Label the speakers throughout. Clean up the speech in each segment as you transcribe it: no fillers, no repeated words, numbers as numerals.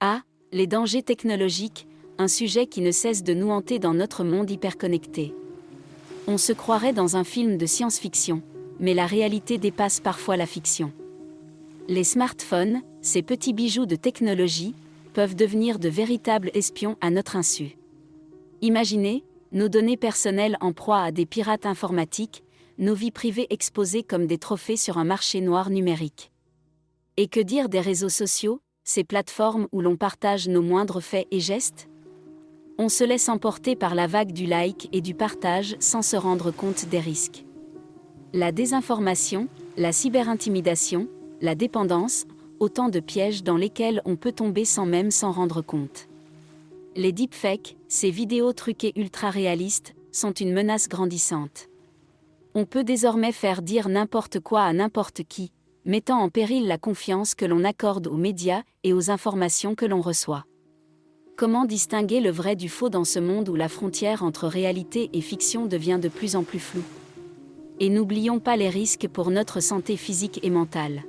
Speaker 1: Ah, les dangers technologiques, un sujet qui ne cesse de nous hanter dans notre monde hyperconnecté. On se croirait dans un film de science-fiction, mais la réalité dépasse parfois la fiction. Les smartphones, ces petits bijoux de technologie, peuvent devenir de véritables espions à notre insu. Imaginez, nos données personnelles en proie à des pirates informatiques, nos vies privées exposées comme des trophées sur un marché noir numérique. Et que dire des réseaux sociaux, ces plateformes où l'on partage nos moindres faits et gestes ? On se laisse emporter par la vague du like et du partage sans se rendre compte des risques. La désinformation, la cyberintimidation, la dépendance, autant de pièges dans lesquels on peut tomber sans même s'en rendre compte. Les deepfakes, ces vidéos truquées ultra-réalistes, sont une menace grandissante. On peut désormais faire dire n'importe quoi à n'importe qui, mettant en péril la confiance que l'on accorde aux médias et aux informations que l'on reçoit. Comment distinguer le vrai du faux dans ce monde où la frontière entre réalité et fiction devient de plus en plus floue ? Et n'oublions pas les risques pour notre santé physique et mentale.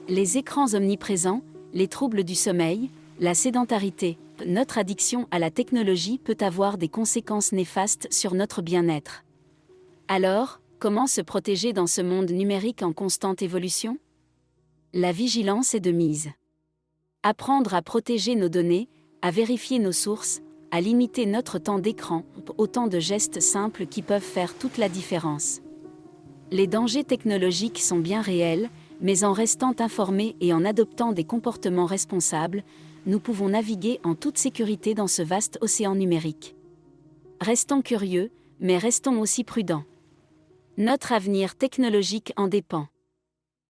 Speaker 1: Les écrans omniprésents, les troubles du sommeil, la sédentarité, notre addiction à la technologie peut avoir des conséquences néfastes sur notre bien-être. Alors, comment se protéger dans ce monde numérique en constante évolution ? La vigilance est de mise. Apprendre à protéger nos données, à vérifier nos sources, à limiter notre temps d'écran, autant de gestes simples qui peuvent faire toute la différence. Les dangers technologiques sont bien réels, mais en restant informés et en adoptant des comportements responsables, nous pouvons naviguer en toute sécurité dans ce vaste océan numérique. Restons curieux, mais restons aussi prudents. Notre avenir technologique en dépend.